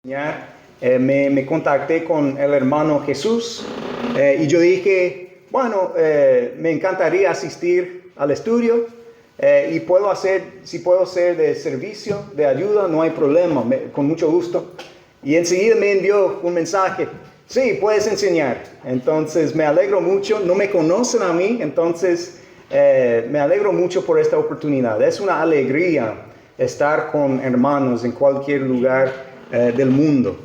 Me contacté con el hermano Jesús y yo dije, bueno, me encantaría asistir al estudio y si puedo ser de servicio, de ayuda, no hay problema, con mucho gusto. Y enseguida me envió un mensaje, sí, puedes enseñar. Entonces me alegro mucho, no me conocen a mí, entonces me alegro mucho por esta oportunidad. Es una alegría estar con hermanos en cualquier lugar del mundo.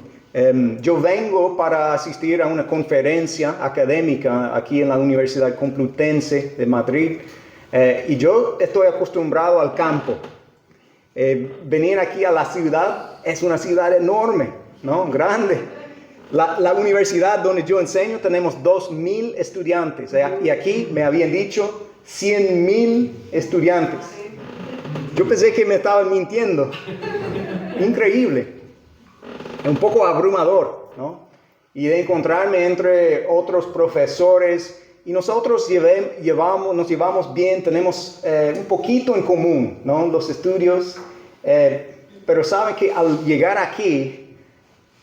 Yo vengo para asistir a una conferencia académica aquí en la Universidad Complutense de Madrid y yo estoy acostumbrado al campo. Venir aquí a la ciudad es una ciudad enorme, ¿no? Grande. La universidad donde yo enseño tenemos 2,000 estudiantes y aquí me habían dicho 100,000 estudiantes. Yo pensé que me estaban mintiendo. Increíble. Un poco abrumador, ¿no? Y de encontrarme entre otros profesores y nosotros nos llevamos bien, tenemos un poquito en común, ¿no? Los estudios, pero saben que al llegar aquí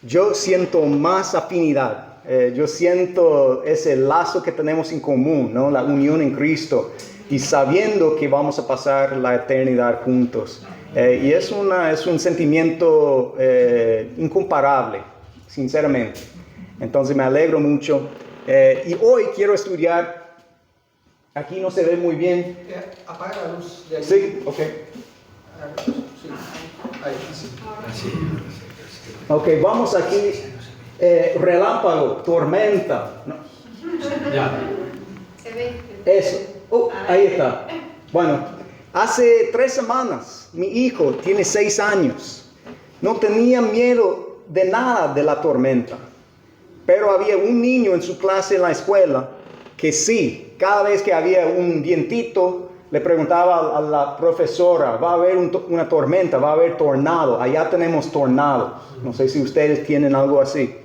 yo siento más afinidad, yo siento ese lazo que tenemos en común, ¿no? La unión en Cristo y sabiendo que vamos a pasar la eternidad juntos. Y es un sentimiento incomparable, sinceramente. Entonces me alegro mucho. Y hoy quiero estudiar. Aquí no se ve muy bien. Apaga la luz de ahí. Sí, ok. Sí. Ahí, sí. Ok, vamos aquí. Relámpago, tormenta. ¿No? Ya. Se ve. Eso. Ahí está. Bueno. Hace 3 semanas, mi hijo tiene 6 años. No tenía miedo de nada de la tormenta. Pero había un niño en su clase en la escuela que sí, cada vez que había un vientito, le preguntaba a la profesora, va a haber una tormenta, va a haber tornado. Allá tenemos tornado. No sé si ustedes tienen algo así.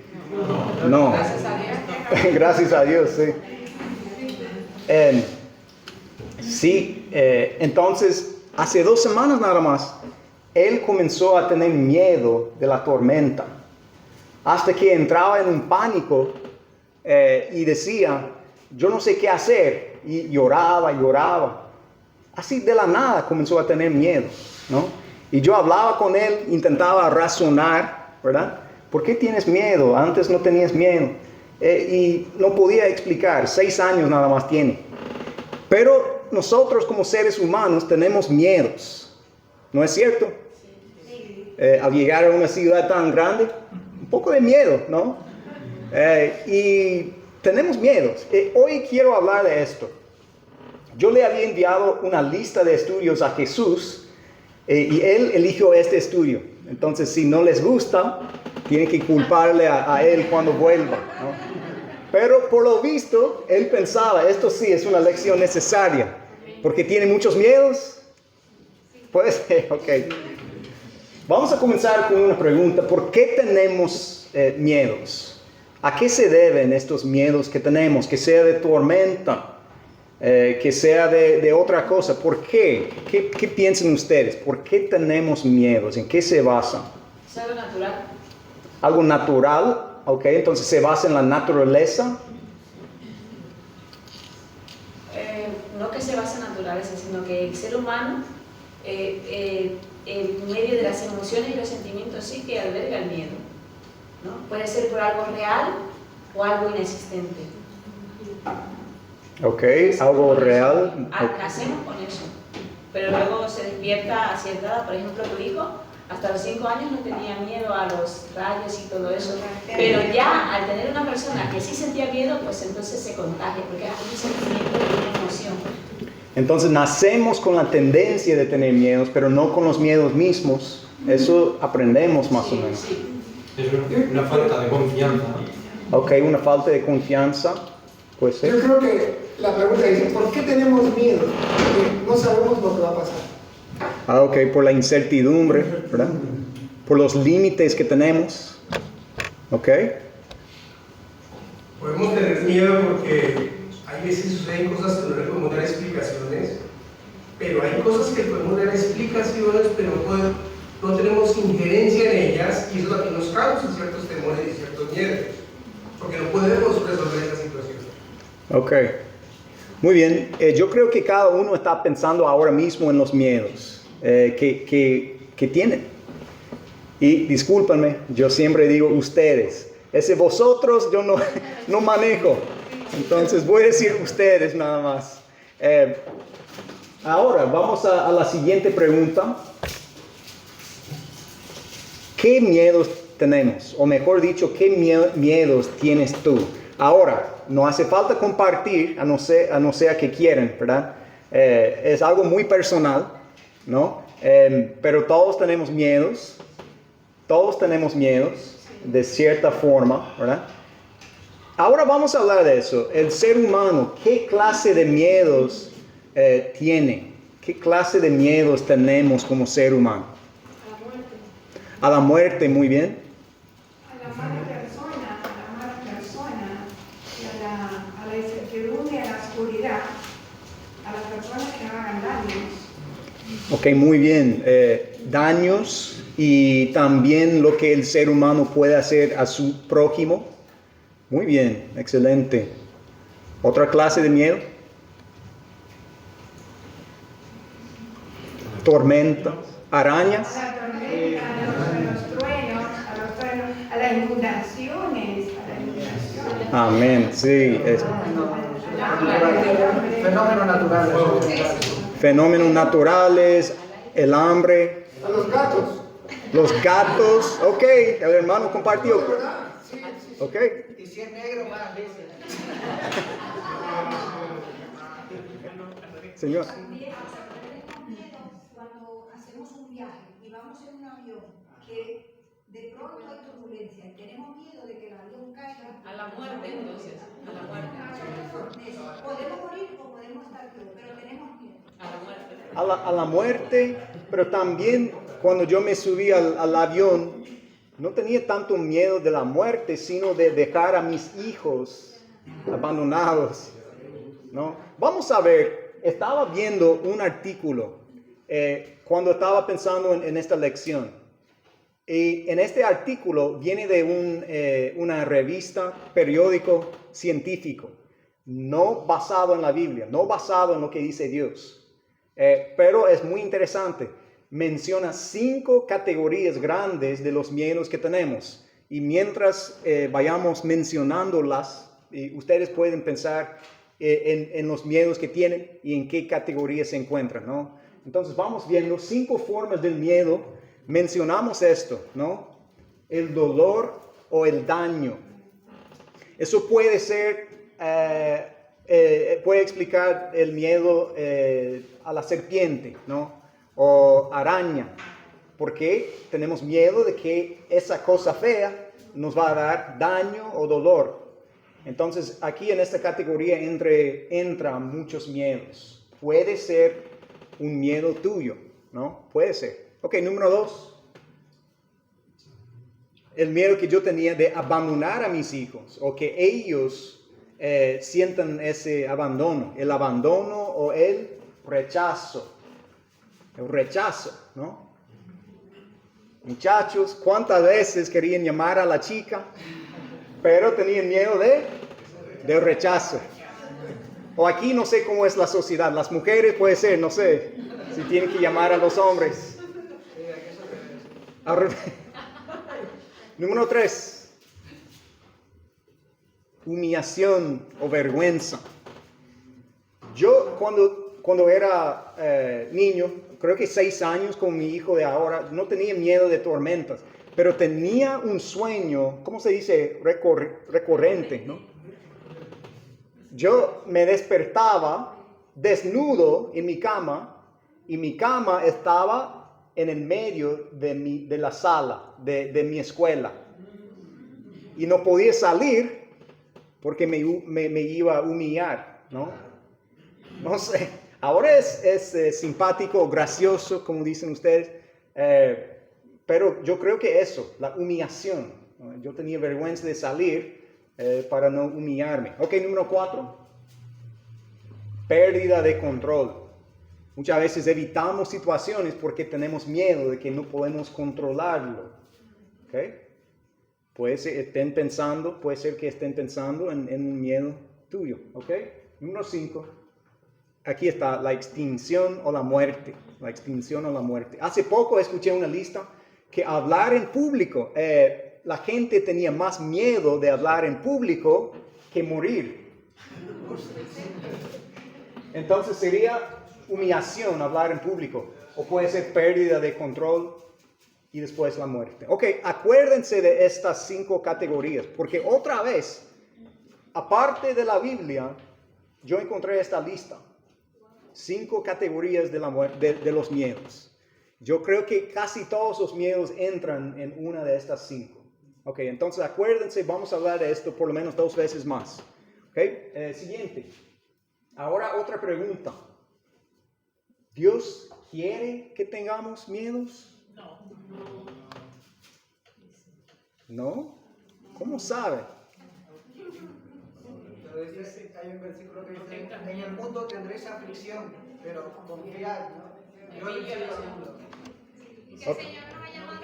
No. Gracias a Dios. Gracias a Dios, sí. Sí, entonces, hace 2 semanas nada más, él comenzó a tener miedo de la tormenta, hasta que entraba en un pánico y decía, yo no sé qué hacer, y lloraba. Así de la nada comenzó a tener miedo, ¿no? Y yo hablaba con él, intentaba razonar, ¿verdad? ¿Por qué tienes miedo? Antes no tenías miedo. Y no podía explicar, 6 años nada más tiene. Pero nosotros como seres humanos tenemos miedos, ¿no es cierto? Sí. Al llegar a una ciudad tan grande, un poco de miedo, ¿no? Y tenemos miedos. Hoy quiero hablar de esto. Yo le había enviado una lista de estudios a Jesús y él eligió este estudio. Entonces, si no les gusta, tienen que culparle a él cuando vuelva, ¿no? Pero por lo visto, él pensaba, esto sí es una lección necesaria, porque tiene muchos miedos. Puede ser, ok. Vamos a comenzar con una pregunta. ¿Por qué tenemos miedos? ¿A qué se deben estos miedos que tenemos? Que sea de tormenta, que sea de otra cosa. ¿Por qué? ¿Qué piensan ustedes? ¿Por qué tenemos miedos? ¿En qué se basa? Es algo natural. Algo natural. Ok, entonces se basa en la naturaleza. No que se basa en naturaleza, sino que el ser humano, en medio de las emociones y los sentimientos, sí que alberga el miedo, ¿no? Puede ser por algo real o algo inexistente. Ok, algo real. Nacemos con eso, pero luego se despierta a cierta edad. Por ejemplo, tu hijo hasta los 5 años no tenía miedo a los rayos y todo eso, pero ya al tener una persona que sí sentía miedo, pues entonces se contagia, porque es un sentimiento de una emoción. Entonces nacemos con la tendencia de tener miedos, pero no con los miedos mismos. Eso aprendemos más o menos. Sí. Es una falta de confianza. Ok, una falta de confianza. Pues Yo creo que la pregunta es, ¿por qué tenemos miedo? Porque no sabemos lo que va a pasar. Ok, por la incertidumbre, ¿verdad? Por los límites que tenemos. Ok. Podemos tener miedo porque hay veces suceden cosas que no le podemos dar explicaciones, pero hay cosas que podemos dar explicaciones, pero no tenemos injerencia en ellas y eso es lo que nos causa ciertos temores y ciertos miedos, porque no podemos resolver esa situación. Ok, muy bien. Yo creo que cada uno está pensando ahora mismo en los miedos que tienen. Y discúlpenme, yo siempre digo ustedes. Ese vosotros yo no manejo. Entonces voy a decir ustedes nada más. Ahora vamos a la siguiente pregunta. ¿Qué miedos tenemos? O mejor dicho, ¿qué miedos tienes tú? Ahora, no hace falta compartir, a no ser que quieran, ¿verdad? Es algo muy personal, ¿no? Pero todos tenemos miedos. Todos tenemos miedos, de cierta forma, ¿verdad? Ahora vamos a hablar de eso. El ser humano, ¿qué clase de miedos tiene? ¿Qué clase de miedos tenemos como ser humano? A la muerte. A la muerte, muy bien. A la mala persona, y a la incertidumbre, a la oscuridad, a las personas que hagan daños. Ok, muy bien. Daños y también lo que el ser humano puede hacer a su prójimo. Muy bien, excelente. ¿Otra clase de miedo? Tormenta, arañas. A la tormenta, a los truenos, a las inundaciones, Amén, sí. Fenómenos naturales. Fenómenos naturales, el hambre. A los gatos. Los gatos, ok, el hermano compartió. Sí, sí. Ok. Y si es negro, más veces. Señor. También tenemos miedo cuando hacemos un viaje y vamos en un avión que de pronto hay turbulencia y tenemos miedo de que el avión caiga. A la muerte, entonces. A la muerte. Podemos morir o podemos estar vivos, pero tenemos miedo. A la muerte. A la muerte, pero también cuando yo me subí al avión, no tenía tanto miedo de la muerte, sino de dejar a mis hijos abandonados, ¿no? Vamos a ver, estaba viendo un artículo cuando estaba pensando en esta lección. Y en este artículo viene de una revista, periódico científico, no basado en la Biblia, no basado en lo que dice Dios. Pero es muy interesante. Menciona 5 categorías grandes de los miedos que tenemos. Y mientras vayamos mencionándolas, ustedes pueden pensar en los miedos que tienen y en qué categorías se encuentran, ¿no? Entonces vamos viendo 5 formas del miedo. Mencionamos esto, ¿no? El dolor o el daño. Eso puede ser, puede explicar el miedo a la serpiente, ¿no? O araña, porque tenemos miedo de que esa cosa fea nos va a dar daño o dolor. Entonces, aquí en esta categoría entran muchos miedos. Puede ser un miedo tuyo, ¿no? Puede ser. Ok, número 2. El miedo que yo tenía de abandonar a mis hijos o que ellos sientan ese abandono. El abandono o el rechazo. El rechazo, ¿no? Muchachos, ¿cuántas veces querían llamar a la chica, pero tenían miedo del rechazo? O aquí no sé cómo es la sociedad. Las mujeres puede ser, no sé, si tienen que llamar a los hombres. Número 3. Humillación o vergüenza. Yo cuando era niño, creo que 6 años con mi hijo de ahora, no tenía miedo de tormentas, pero tenía un sueño, ¿cómo se dice? Recurrente, ¿no? Yo me despertaba desnudo en mi cama y mi cama estaba en el medio de la sala de mi escuela. Y no podía salir porque me iba a humillar, ¿no? No sé. Ahora es simpático, gracioso, como dicen ustedes, pero yo creo que eso, la humillación, ¿no? Yo tenía vergüenza de salir para no humillarme. Ok, número 4, pérdida de control. Muchas veces evitamos situaciones porque tenemos miedo de que no podemos controlarlo. ¿Okay? Puede ser que estén pensando en un miedo tuyo. ¿Okay? Número 5. Aquí está la extinción o la muerte. La extinción o la muerte. Hace poco escuché una lista que hablar en público, la gente tenía más miedo de hablar en público que morir. Entonces sería humillación hablar en público, o puede ser pérdida de control y después la muerte. Ok, acuérdense de estas 5 categorías, porque otra vez, aparte de la Biblia, yo encontré esta lista. 5 categorías de los miedos. Yo creo que casi todos los miedos entran en una de estas 5. Ok, entonces acuérdense, vamos a hablar de esto por lo menos 2 veces más. Ok, siguiente. Ahora otra pregunta. ¿Dios quiere que tengamos miedos? ¿No? ¿Cómo sabe? Pero hay un versículo que dice, en el mundo tendréis aflicción, pero confiad, ¿no? Yo he vencido al mundo. Y que el Señor nos ha llamado a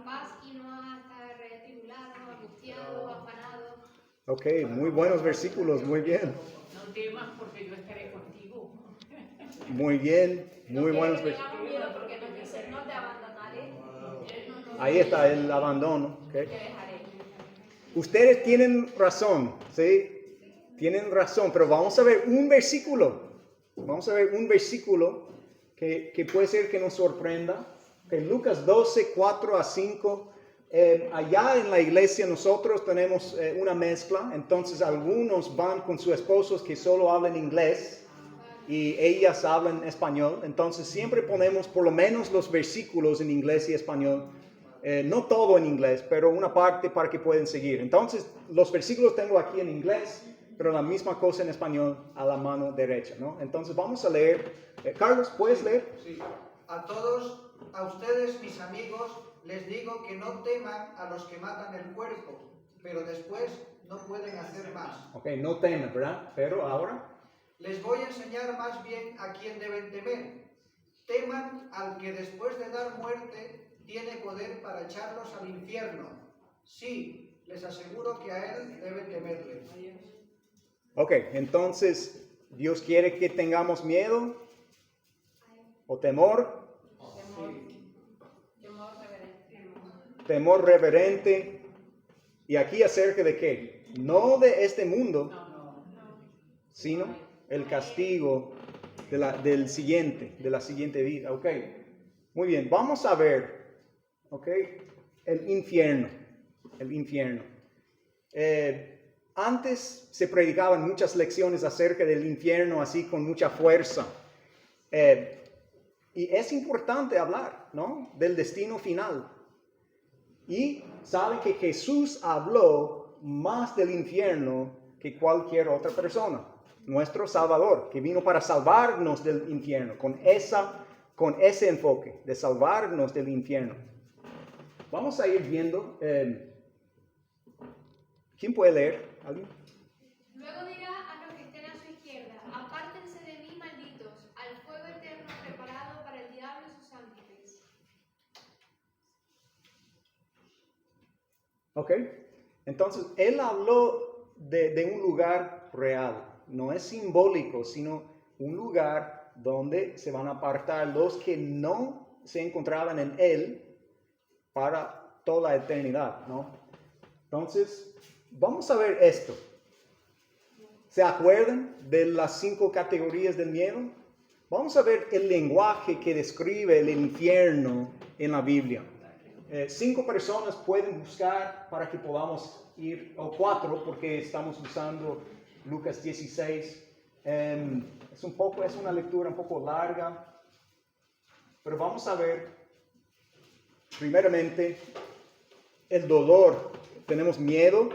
paz y no a estar tribulados, angustiados, afanados. Ok, muy buenos versículos, muy bien. No temas porque yo estaré contigo. Muy bien, muy buenos versículos. Tengamos miedo porque nos dice, no te abandonaré. Ahí está el abandono. Okay. Te dejaré. Ustedes tienen razón, ¿sí? Tienen razón, pero vamos a ver un versículo. Vamos a ver un versículo que puede ser que nos sorprenda. Okay, Lucas 12, 4 a 5. Allá en la iglesia nosotros tenemos una mezcla. Entonces algunos van con sus esposos que solo hablan inglés y ellas hablan español. Entonces siempre ponemos por lo menos los versículos en inglés y español. No todo en inglés, pero una parte para que puedan seguir. Entonces, los versículos tengo aquí en inglés, pero la misma cosa en español a la mano derecha, ¿no? Entonces, vamos a leer. Carlos, ¿puedes leer? Sí. A todos, a ustedes, mis amigos, les digo que no teman a los que matan el cuerpo, pero después no pueden hacer más. Ok, no temen, ¿verdad? Pero ahora. Les voy a enseñar más bien a quién deben temer. Teman al que después de dar muerte tiene poder para echarlos al infierno. Sí, les aseguro que a él deben temerle. Ok, entonces, ¿Dios quiere que tengamos miedo o temor? Temor reverente. ¿Y aquí acerca de qué? No de este mundo, sino el castigo de la siguiente vida. Ok, muy bien, vamos a ver. ¿Ok? El infierno. Antes se predicaban muchas lecciones acerca del infierno, así con mucha fuerza. Y es importante hablar, ¿no? Del destino final. Y saben que Jesús habló más del infierno que cualquier otra persona. Nuestro Salvador, que vino para salvarnos del infierno, con ese enfoque de salvarnos del infierno. Vamos a ir viendo. ¿Quién puede leer? ¿Alguien? Luego dirá a los que estén a su izquierda, apártense de mí, malditos, al fuego eterno preparado para el diablo y sus ángeles. Ok. Entonces, él habló de un lugar real. No es simbólico, sino un lugar donde se van a apartar los que no se encontraban en él para toda la eternidad, ¿no? Entonces, vamos a ver esto. ¿Se acuerdan de las 5 categorías del miedo? Vamos a ver el lenguaje que describe el infierno en la Biblia. 5 personas pueden buscar para que podamos ir, o 4 porque estamos usando Lucas 16. Es una lectura un poco larga, pero vamos a ver primeramente el dolor. Tenemos miedo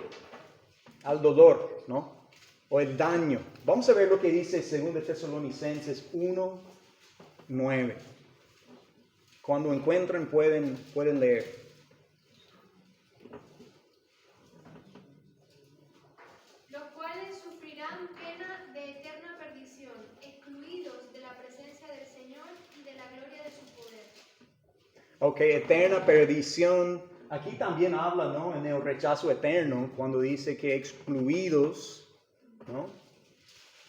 al dolor, ¿no? O el daño. Vamos a ver lo que dice 2 Tesalonicenses 1:9. Cuando encuentren pueden leer. Los cuales sufrirán pena de eterna perdición, excluidos Ok, eterna perdición. Aquí también habla, ¿no? En el rechazo eterno, cuando dice que excluidos, ¿no?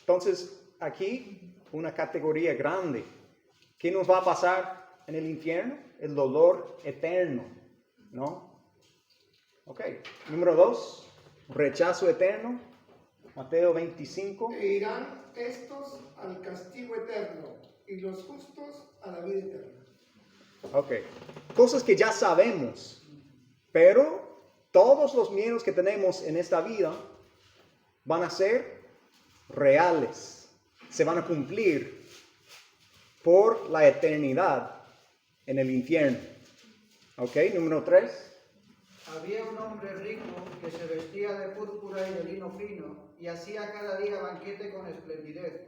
Entonces, aquí una categoría grande. ¿Qué nos va a pasar en el infierno? El dolor eterno, ¿no? Ok, número 2, rechazo eterno. Mateo 25. E irán estos al castigo eterno y los justos a la vida eterna. Ok, cosas que ya sabemos, pero todos los miedos que tenemos en esta vida van a ser reales, se van a cumplir por la eternidad en el infierno. Ok, número 3. Había un hombre rico que se vestía de púrpura y de lino fino y hacía cada día banquete con esplendidez.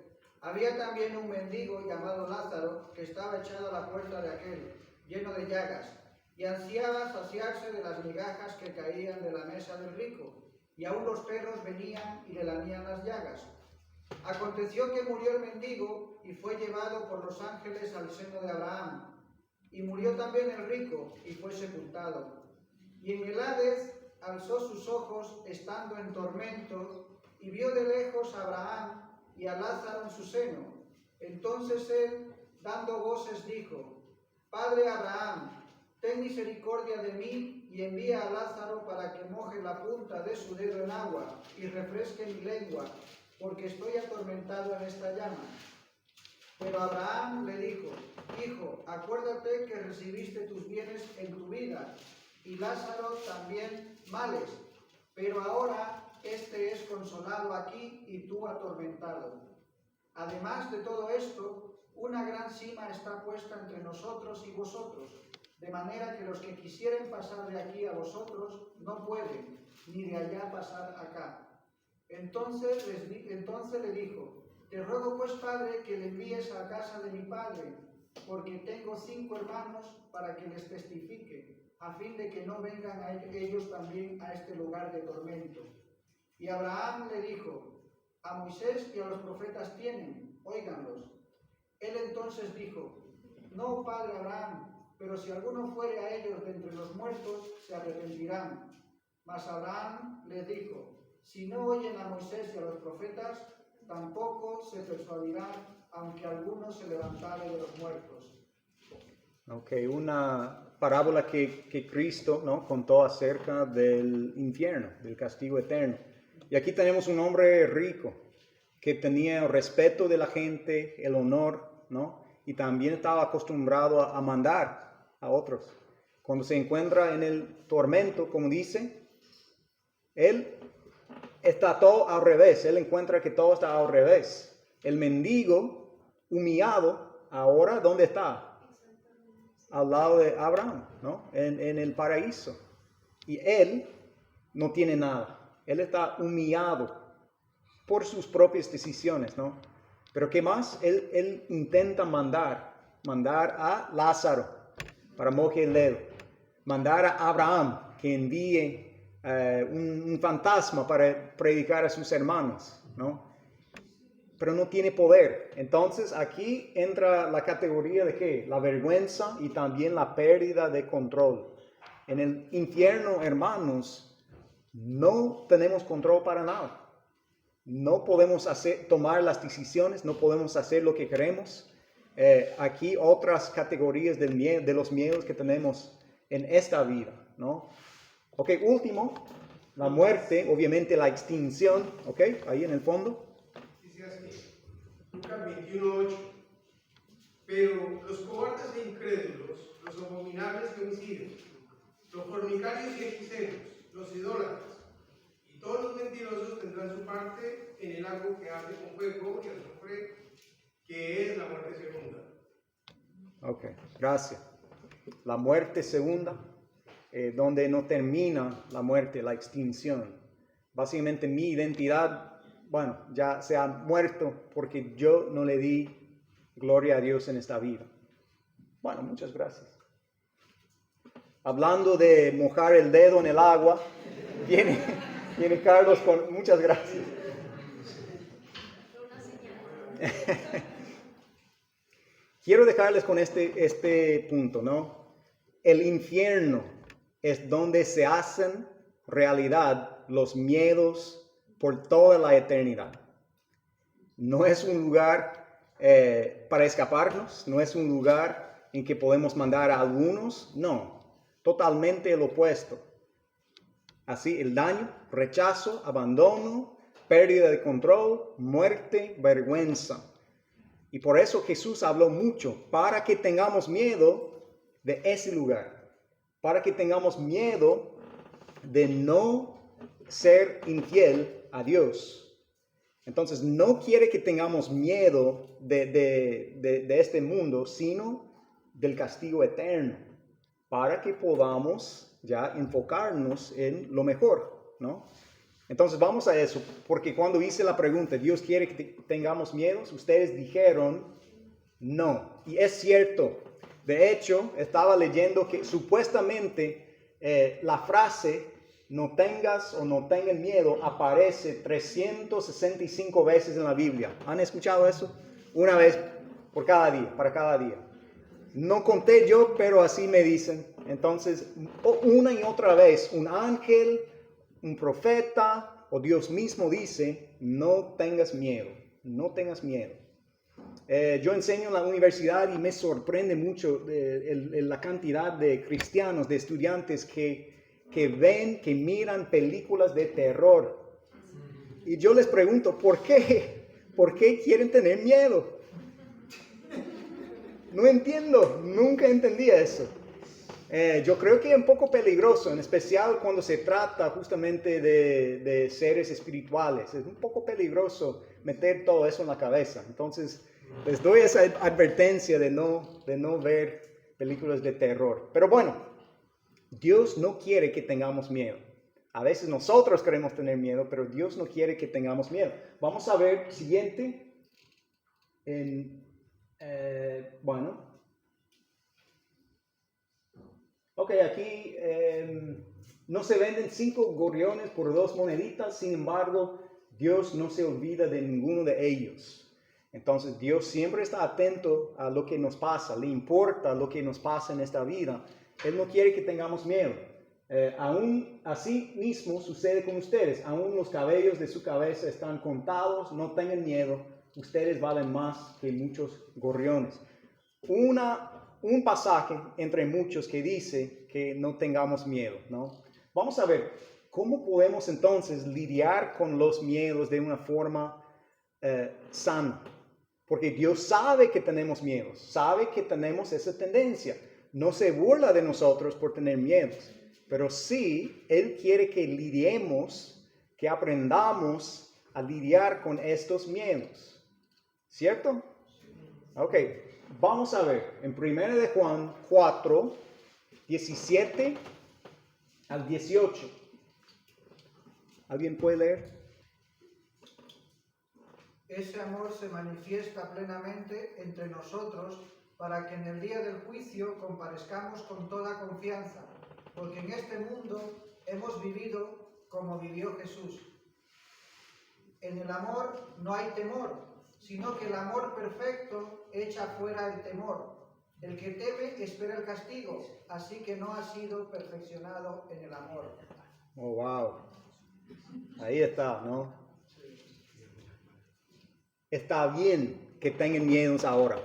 Había también un mendigo llamado Lázaro que estaba echado a la puerta de aquel, lleno de llagas, y ansiaba saciarse de las migajas que caían de la mesa del rico, y aún los perros venían y le lamían las llagas. Aconteció que murió el mendigo y fue llevado por los ángeles al seno de Abraham, y murió también el rico y fue sepultado. Y en el Hades alzó sus ojos estando en tormento y vio de lejos a Abraham y a Lázaro en su seno. Entonces él, dando voces, dijo: Padre Abraham, ten misericordia de mí y envía a Lázaro para que moje la punta de su dedo en agua y refresque mi lengua, porque estoy atormentado en esta llama. Pero Abraham le dijo: Hijo, acuérdate que recibiste tus bienes en tu vida, y Lázaro también males, pero ahora este es consolado aquí y tú atormentado. Además de todo esto, una gran sima está puesta entre nosotros y vosotros, de manera que los que quisieren pasar de aquí a vosotros no pueden, ni de allá pasar acá. Entonces le dijo: Te ruego pues, Padre, que le envíes a casa de mi padre, porque tengo 5 hermanos, para que les testifique, a fin de que no vengan a ellos también a este lugar de tormento. Y Abraham le dijo: A Moisés y a los profetas tienen, óiganlos. Él entonces dijo: No, padre Abraham, pero si alguno fuere a ellos de entre los muertos, se arrepentirán. Mas Abraham les dijo: Si no oyen a Moisés y a los profetas, tampoco se persuadirán, aunque alguno se levantare de los muertos. Ok, una parábola que Cristo, ¿no?, contó acerca del infierno, del castigo eterno. Y aquí tenemos un hombre rico que tenía el respeto de la gente, el honor, ¿no? Y también estaba acostumbrado a mandar a otros. Cuando se encuentra en el tormento, como dice, él está todo al revés. Él encuentra que todo está al revés. El mendigo, humillado, ahora, ¿dónde está? Al lado de Abraham, ¿no? En el paraíso. Y él no tiene nada. Él está humillado por sus propias decisiones, ¿no? Pero ¿qué más? Él intenta mandar a Lázaro para mojar el dedo. Mandar a Abraham que envíe un fantasma para predicar a sus hermanos, ¿no? Pero no tiene poder. Entonces aquí entra la categoría de ¿qué? La vergüenza y también la pérdida de control. En el infierno, hermanos, no tenemos control para nada. No podemos tomar las decisiones, no podemos hacer lo que queremos. Aquí otras categorías de los miedos que tenemos en esta vida, ¿no? Ok, último, la muerte, obviamente la extinción, ok, ahí en el fondo. Dice así, Lucas 21:8. Pero los cobardes e incrédulos, los abominables que homicidan, los fornicarios y hechiceros, los idólatras, y todos los mentirosos tendrán su parte en el lago que arde con fuego y azufre, que es la muerte segunda. Ok, gracias. La muerte segunda, donde no termina la muerte, la extinción. Básicamente mi identidad, bueno, ya se ha muerto porque yo no le di gloria a Dios en esta vida. Bueno, muchas gracias. Hablando de mojar el dedo en el agua, viene Carlos con muchas gracias. Quiero dejarles con este punto, ¿no? el infierno es donde se hacen realidad los miedos por toda la eternidad. No es un lugar para escaparnos, no es un lugar en que podemos mandar a algunos, no, totalmente el opuesto. Así el daño, rechazo, abandono, pérdida de control, muerte, vergüenza. Y por eso Jesús habló mucho, para que tengamos miedo de ese lugar, para que tengamos miedo de no ser infiel a Dios. Entonces no quiere que tengamos miedo de este mundo, sino del castigo eterno, para que podamos ya enfocarnos en lo mejor, ¿no? Entonces vamos a eso, porque cuando hice la pregunta, ¿Dios quiere que tengamos miedos? Ustedes dijeron no, y es cierto. De hecho, estaba leyendo que supuestamente la frase no tengas o no tengan miedo aparece 365 veces en la Biblia. ¿Han escuchado eso? Una vez por cada día, para cada día. No conté yo, pero así me dicen. Entonces, una y otra vez, un ángel, un profeta o Dios mismo dice, no tengas miedo, no tengas miedo. Yo enseño en la universidad y me sorprende mucho la cantidad de cristianos, de estudiantes que ven, que miran películas de terror. Y yo les pregunto, ¿por qué? ¿Por qué quieren tener miedo? No entiendo, nunca entendí eso. Yo creo que es un poco peligroso, en especial cuando se trata justamente de seres espirituales. Es un poco peligroso meter todo eso en la cabeza. Entonces, les doy esa advertencia de no ver películas de terror. Pero bueno, Dios no quiere que tengamos miedo. A veces nosotros queremos tener miedo, pero Dios no quiere que tengamos miedo. Vamos a ver siguiente. Bueno. Ok, aquí no se venden 5 gorriones por 2 moneditas, sin embargo, Dios no se olvida de ninguno de ellos. Entonces, Dios siempre está atento a lo que nos pasa, le importa lo que nos pasa en esta vida. Él no quiere que tengamos miedo. Aún así mismo sucede con ustedes, aún los cabellos de su cabeza están contados, no tengan miedo, ustedes valen más que muchos gorriones. Un pasaje entre muchos que dice que no tengamos miedo, ¿no? Vamos a ver, ¿cómo podemos entonces lidiar con los miedos de una forma sana? Porque Dios sabe que tenemos miedos, sabe que tenemos esa tendencia. No se burla de nosotros por tener miedos, pero sí, Él quiere que lidiemos, que aprendamos a lidiar con estos miedos. ¿Cierto? Ok. Vamos a ver, en 1 de Juan 4, 17 al 18. ¿Alguien puede leer? Ese amor se manifiesta plenamente entre nosotros para que en el día del juicio comparezcamos con toda confianza, porque en este mundo hemos vivido como vivió Jesús. En el amor no hay temor, sino que el amor perfecto echa fuera el temor. El que teme espera el castigo, así que no ha sido perfeccionado en el amor. Oh, wow. Ahí está, ¿no? Está bien que tengan miedos ahora,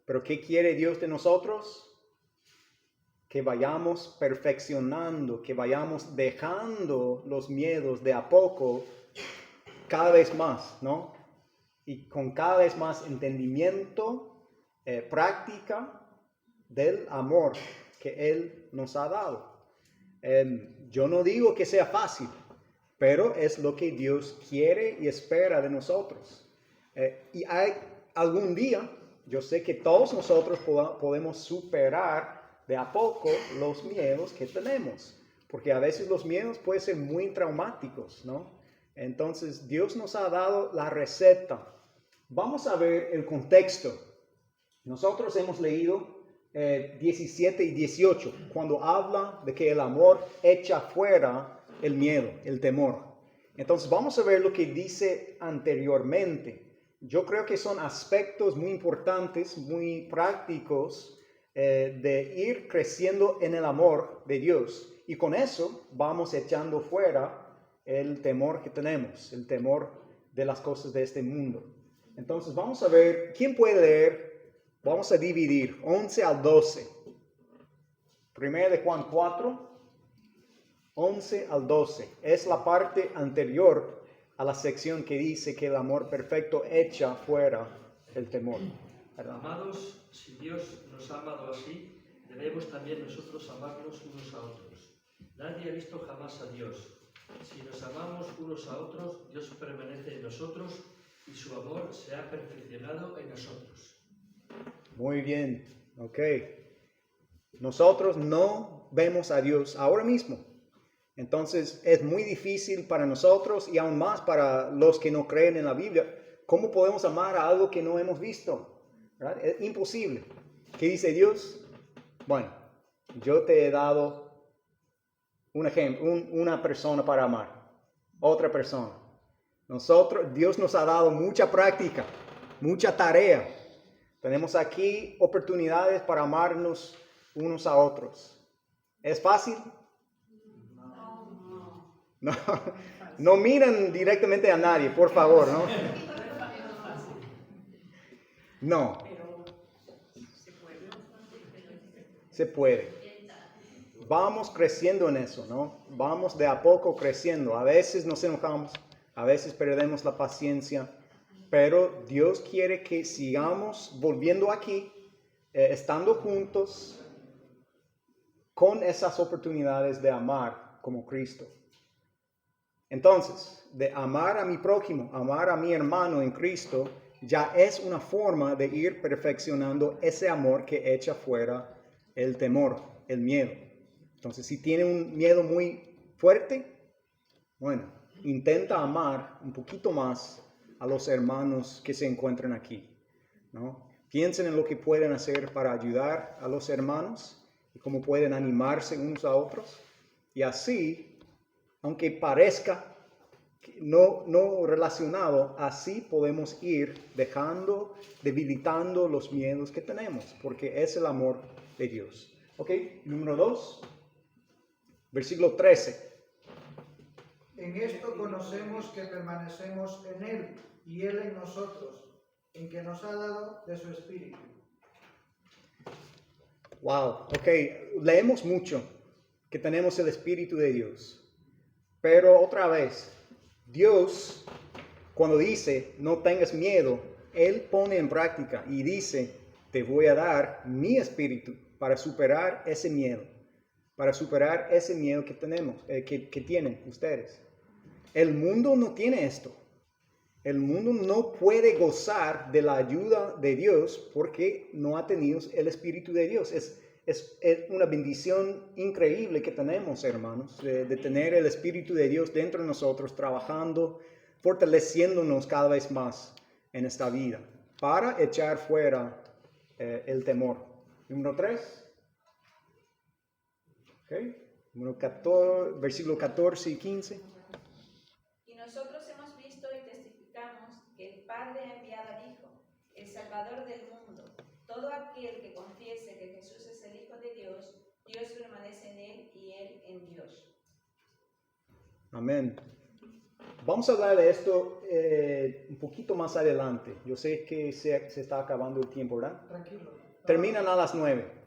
pero ¿qué quiere Dios de nosotros? Que vayamos perfeccionando, que vayamos dejando los miedos de a poco, cada vez más, ¿no? Y con cada vez más entendimiento, práctica del amor que Él nos ha dado. Yo no digo que sea fácil, pero es lo que Dios quiere y espera de nosotros. Y hay algún día, yo sé que todos nosotros podemos superar de a poco los miedos que tenemos, porque a veces los miedos pueden ser muy traumáticos, ¿no? Entonces Dios nos ha dado la receta. Vamos a ver el contexto. Nosotros hemos leído 17 y 18, cuando habla de que el amor echa fuera el miedo, el temor. Entonces vamos a ver lo que dice anteriormente. Yo creo que son aspectos muy importantes, muy prácticos, de ir creciendo en el amor de Dios. Y con eso vamos echando fuera el temor que tenemos, el temor de las cosas de este mundo. Entonces vamos a ver, ¿quién puede leer? Vamos a dividir 11 al 12. Primero de Juan 4, 11 al 12. Es la parte anterior a la sección que dice que el amor perfecto echa fuera el temor, ¿verdad? Amados, si Dios nos ha amado así, debemos también nosotros amarnos unos a otros. Nadie ha visto jamás a Dios. Si nos amamos unos a otros, Dios permanece en nosotros y su amor se ha perfeccionado en nosotros. Muy bien, ok. Nosotros no vemos a Dios ahora mismo. Entonces es muy difícil para nosotros y aún más para los que no creen en la Biblia. ¿Cómo podemos amar a algo que no hemos visto? ¿Verdad? Es imposible. ¿Qué dice Dios? Bueno, yo te he dado un ejemplo, una persona para amar, otra persona. Dios nos ha dado mucha práctica, mucha tarea. Tenemos aquí oportunidades para amarnos unos a otros. ¿Es fácil? No, no miren directamente a nadie, por favor, ¿no? No. Se puede. Vamos creciendo en eso, ¿no? Vamos de a poco creciendo. A veces nos enojamos, a veces perdemos la paciencia, pero Dios quiere que sigamos volviendo aquí, estando juntos, con esas oportunidades de amar como Cristo. Entonces, de amar a mi prójimo, amar a mi hermano en Cristo, ya es una forma de ir perfeccionando ese amor que echa fuera el temor, el miedo. Entonces, si tiene un miedo muy fuerte, bueno, intenta amar un poquito más a los hermanos que se encuentran aquí, ¿no? Piensen en lo que pueden hacer para ayudar a los hermanos y cómo pueden animarse unos a otros. Y así, aunque parezca no relacionado, así podemos ir debilitando los miedos que tenemos, porque es el amor de Dios. Ok, número 2, versículo 13. En esto conocemos que permanecemos en Él y Él en nosotros, en que nos ha dado de su Espíritu. Wow, ok, leemos mucho que tenemos el Espíritu de Dios, pero otra vez, Dios, cuando dice no tengas miedo, Él pone en práctica y dice, te voy a dar mi Espíritu para superar ese miedo, que tenemos, que tienen ustedes. El mundo no tiene esto. El mundo no puede gozar de la ayuda de Dios porque no ha tenido el Espíritu de Dios. Es una bendición increíble que tenemos, hermanos, de tener el Espíritu de Dios dentro de nosotros, trabajando, fortaleciéndonos cada vez más en esta vida, para echar fuera el temor. Número 3. Okay. Número 14, versículo 14 y 15. Y nosotros hemos visto y testificamos que el Padre ha enviado al Hijo, el Salvador del mundo. Todo aquel que confiese que Jesús es el Hijo de Dios, Dios permanece en él y él en Dios. Amén. Vamos a hablar de esto un poquito más adelante. Yo sé que se está acabando el tiempo, ¿verdad? Tranquilo. Terminan a las 9.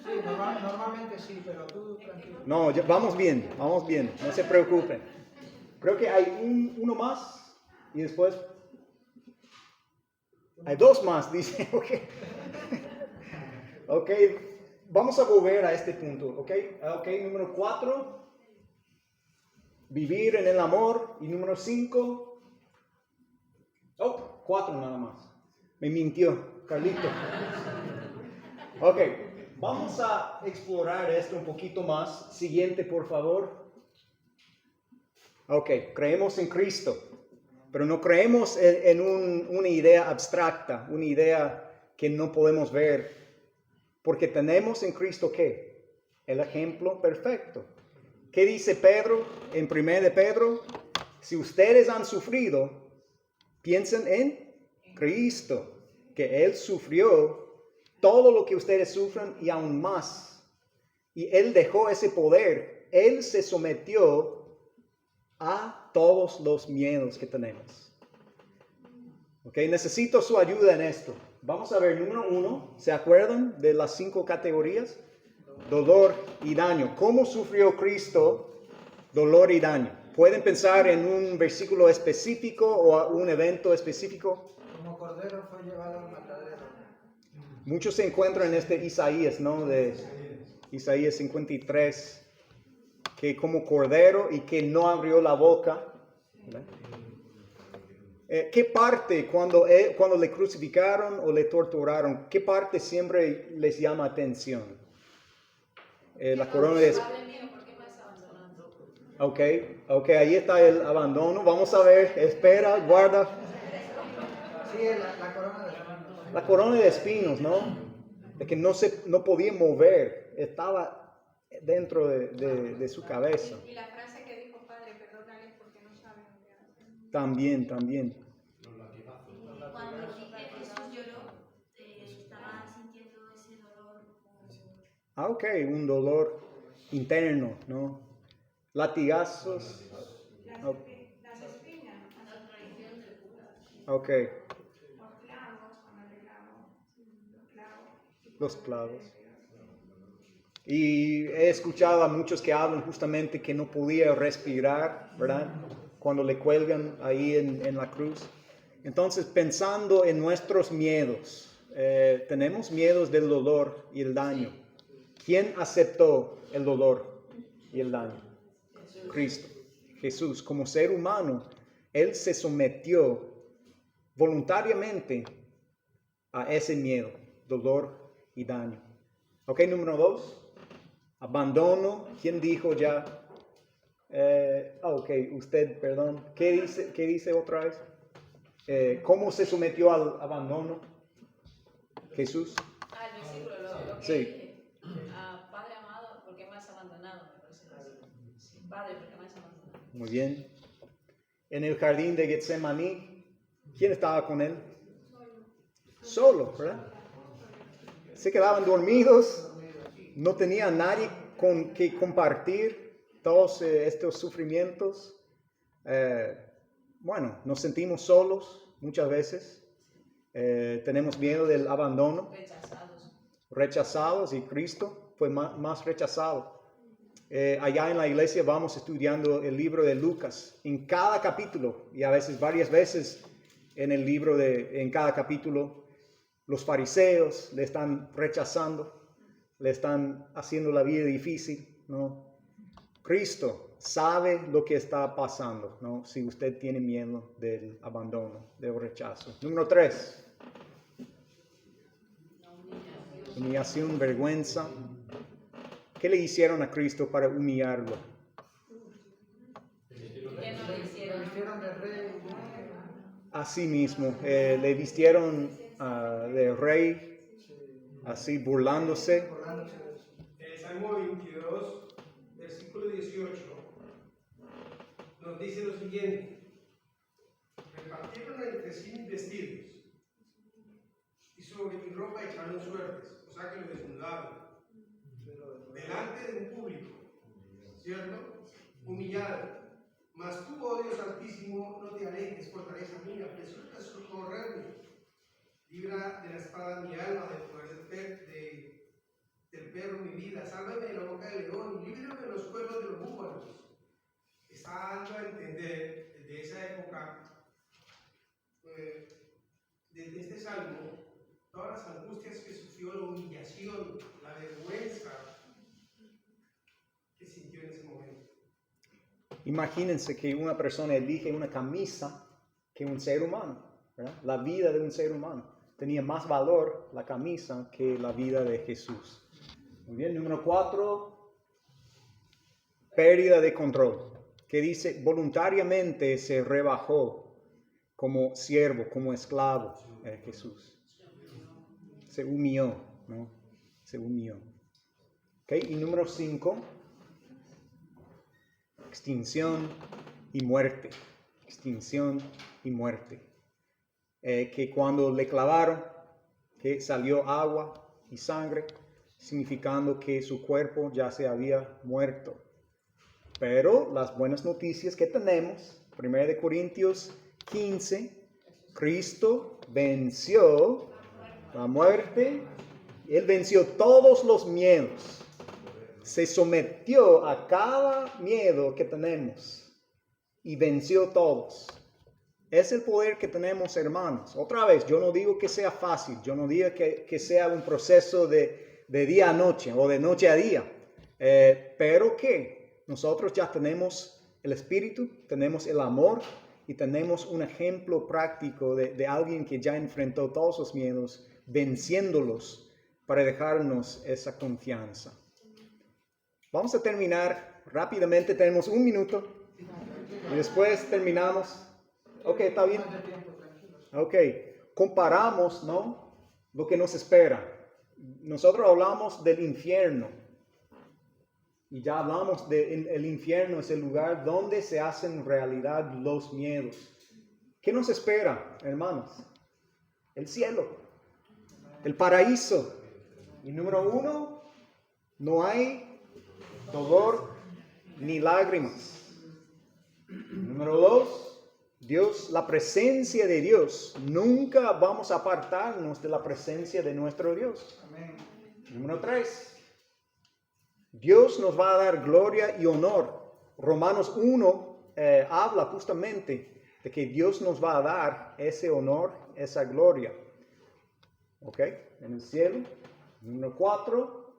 Sí, normalmente sí, pero tú tranquilo. No, vamos bien, no se preocupen. Creo que hay uno más y después hay 2 más, dice. Ok, vamos a volver a este punto, ok, número 4, vivir en el amor, y número 5, 4 nada más, me mintió Carlito. Ok, vamos a explorar esto un poquito más. Siguiente, por favor. Ok, creemos en Cristo, pero no creemos en una idea abstracta, una idea que no podemos ver, porque tenemos en Cristo, ¿qué? El ejemplo perfecto. ¿Qué dice Pedro en 1 de Pedro? Si ustedes han sufrido, piensen en Cristo, que Él sufrió todo lo que ustedes sufren y aún más. Y Él dejó ese poder. Él se sometió a todos los miedos que tenemos. Ok, necesito su ayuda en esto. Vamos a ver, número 1, ¿se acuerdan de las 5 categorías? Dolor y daño. ¿Cómo sufrió Cristo dolor y daño? ¿Pueden pensar en un versículo específico o un evento específico? Como cordero fue llevado al matadero. Muchos se encuentran en este Isaías, ¿no? De Isaías 53, que como cordero y que no abrió la boca. ¿Verdad? ¿Qué parte cuando le crucificaron o le torturaron, qué parte siempre les llama atención? La corona de... Ok, ahí está el abandono. Vamos a ver, espera, guarda. Sí, la corona de espinos. La corona de espinos, ¿no? De que no podía mover, estaba dentro de su cabeza. Y la frase que dijo Padre, perdónales porque no saben lo que hacen. También. Cuando Jesús lloró, estaba sintiendo ese dolor. Ok, un dolor interno, ¿no? Latigazos. Las espinas. La traición de Judas. Ok, Los clavos, con el clavo. los clavos. Y he escuchado a muchos que hablan justamente que no podía respirar, ¿verdad? Cuando le cuelgan ahí en la cruz. Entonces, pensando en nuestros miedos, tenemos miedos del dolor y el daño. ¿Quién aceptó el dolor y el daño? Cristo, Jesús. Como ser humano, Él se sometió voluntariamente a ese miedo, dolor y daño. Ok, número 2. Abandono. ¿Quién dijo ya? Ok, usted, perdón. ¿Qué dice otra vez? ¿Cómo se sometió al abandono? Jesús. El versículo, lo que Sí. dije. Padre amado, ¿por qué me has abandonado? Me parece así. Padre, ¿por qué me has abandonado? Muy bien. En el jardín de Getsemaní, ¿quién estaba con él? Solo, ¿verdad? Se quedaban dormidos. No tenía nadie con que compartir todos estos sufrimientos. Bueno, nos sentimos solos muchas veces. Tenemos miedo del abandono. Rechazados, y Cristo fue más rechazado. Allá en la iglesia vamos estudiando el libro de Lucas. En cada capítulo, y a veces varias veces en cada capítulo, los fariseos le están rechazando. Le están haciendo la vida difícil, ¿no? Cristo sabe lo que está pasando, ¿no? Si usted tiene miedo del abandono, del rechazo. Número 3. Humillación, vergüenza. ¿Qué le hicieron a Cristo para humillarlo? ¿Qué no le hicieron? Vistieron de rey. Así mismo, le vistieron de rey, así burlándose. El Salmo 22, versículo 18, nos dice lo siguiente: repartieron entre sí mis vestidos, y sobre mi ropa echaron suertes, o sea que lo desnudaron, delante de un público, ¿cierto? Humillado. Mas tú, oh Dios Altísimo, no te alejes, fortaleza mía, resulta socorrerme. Libra de la espada mi alma, del poder del perro mi vida. Sálvame de la boca del león y líbrame de los cuernos de los búfalos. Está dando a entender desde esa época, desde este salmo, todas las angustias que sufrió, la humillación, la vergüenza que sintió en ese momento. Imagínense que una persona elige una camisa que un ser humano, ¿verdad? La vida de un ser humano. Tenía más valor la camisa que la vida de Jesús. Muy bien, número 4. Pérdida de control. Que dice, voluntariamente se rebajó como siervo, como esclavo Jesús. Se humilló, ¿no? Se humilló. ¿Okay? Y número 5. Extinción y muerte. Extinción y muerte. Que cuando le clavaron, que salió agua, y sangre, significando que su cuerpo ya se había muerto. Pero las buenas noticias que tenemos, 1 Corintios 15, Cristo venció la muerte, Él venció todos los miedos, se sometió a cada miedo que tenemos y venció todos. Es el poder que tenemos, hermanos. Otra vez, yo no digo que sea fácil, yo no digo que sea un proceso de día a noche o de noche a día, pero que nosotros ya tenemos el Espíritu, tenemos el amor y tenemos un ejemplo práctico de alguien que ya enfrentó todos los miedos, venciéndolos para dejarnos esa confianza. Vamos a terminar rápidamente, tenemos 1 minuto y después terminamos. Ok, ¿está bien? Ok, comparamos, ¿no? Lo que nos espera. Nosotros hablamos del infierno y ya hablamos del infierno, es el lugar donde se hacen realidad los miedos. ¿Qué nos espera, hermanos? El cielo, el paraíso. Y número 1, no hay dolor ni lágrimas. Número 2, Dios, la presencia de Dios. Nunca vamos a apartarnos de la presencia de nuestro Dios. Amén. Número 3, Dios nos va a dar gloria y honor. Romanos 1 habla justamente de que Dios nos va a dar ese honor, esa gloria. ¿Ok? En el cielo. Número 4,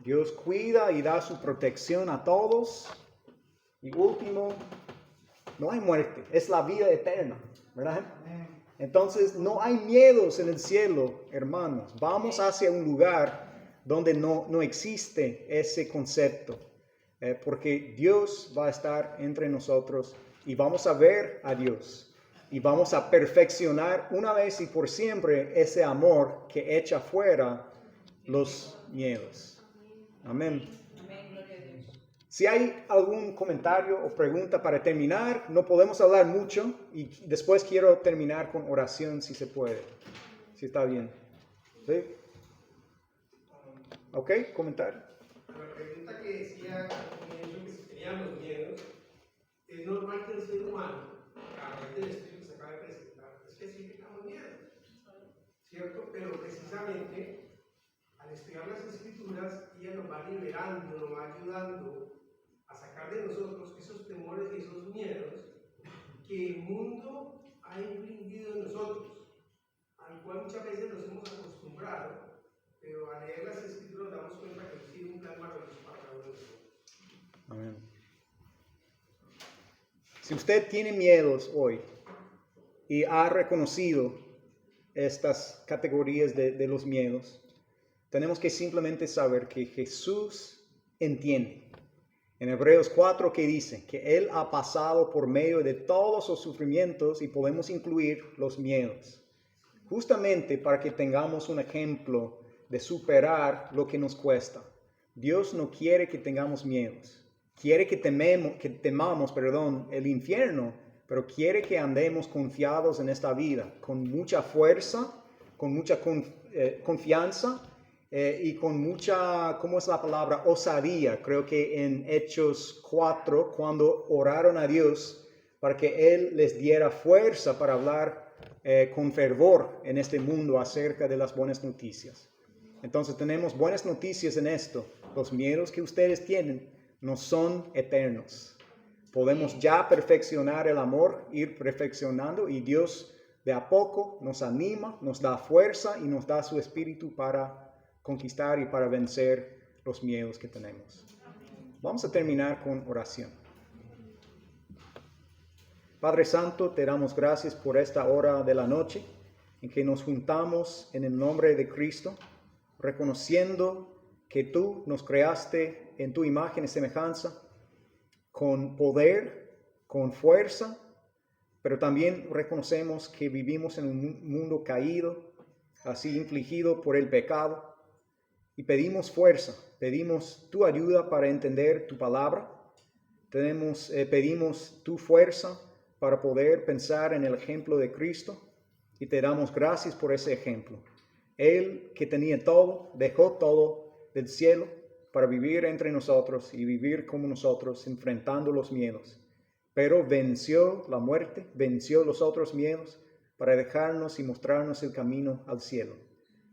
Dios cuida y da su protección a todos. Y último, no hay muerte, es la vida eterna, ¿verdad? Entonces no hay miedos en el cielo, hermanos. Vamos hacia un lugar donde no existe ese concepto, porque Dios va a estar entre nosotros y vamos a ver a Dios y vamos a perfeccionar una vez y por siempre ese amor que echa fuera los miedos. Amén. Si hay algún comentario o pregunta para terminar, no podemos hablar mucho y después quiero terminar con oración si se puede. Si está bien. ¿Sí? ¿Ok? ¿Comentario? La pregunta que decía que si tenían los miedos, es normal que el ser humano, a través del estudio que se acaba de presentar, es que sí tengamos miedo, ¿cierto? Pero precisamente, al estudiar las Escrituras, ella nos va liberando, nos va ayudando a sacar de nosotros esos temores y esos miedos que el mundo ha infligido en nosotros, al cual muchas veces nos hemos acostumbrado, pero al leer las Escrituras nos damos cuenta que tiene un plan maravilloso para cada uno de nosotros. Amén. Si usted tiene miedos hoy y ha reconocido estas categorías de los miedos, tenemos que simplemente saber que Jesús entiende. En Hebreos 4 que dice que Él ha pasado por medio de todos los sufrimientos y podemos incluir los miedos, justamente para que tengamos un ejemplo de superar lo que nos cuesta. Dios no quiere que tengamos miedos, quiere que temamos el infierno, pero quiere que andemos confiados en esta vida, con mucha fuerza, con mucha confianza, y con mucha, ¿cómo es la palabra? Osadía. Creo que en Hechos 4, cuando oraron a Dios para que Él les diera fuerza para hablar con fervor en este mundo acerca de las buenas noticias. Entonces tenemos buenas noticias en esto. Los miedos que ustedes tienen no son eternos. Podemos ya perfeccionar el amor, ir perfeccionando y Dios de a poco nos anima, nos da fuerza y nos da su espíritu para conquistar y para vencer los miedos que tenemos. Vamos a terminar con oración. Padre Santo, te damos gracias por esta hora de la noche en que nos juntamos en el nombre de Cristo, reconociendo que tú nos creaste en tu imagen y semejanza, con poder, con fuerza, pero también reconocemos que vivimos en un mundo caído, así infligido por el pecado. Y pedimos fuerza, pedimos tu ayuda para entender tu palabra. Pedimos tu fuerza para poder pensar en el ejemplo de Cristo. Y te damos gracias por ese ejemplo. Él que tenía todo, dejó todo del cielo para vivir entre nosotros y vivir como nosotros, enfrentando los miedos. Pero venció la muerte, venció los otros miedos para dejarnos y mostrarnos el camino al cielo.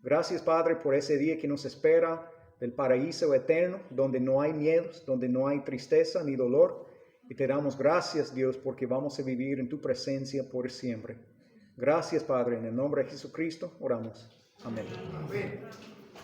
Gracias, Padre, por ese día que nos espera del paraíso eterno, donde no hay miedos, donde no hay tristeza ni dolor. Y te damos gracias, Dios, porque vamos a vivir en tu presencia por siempre. Gracias, Padre, en el nombre de Jesucristo oramos. Amén. Amén.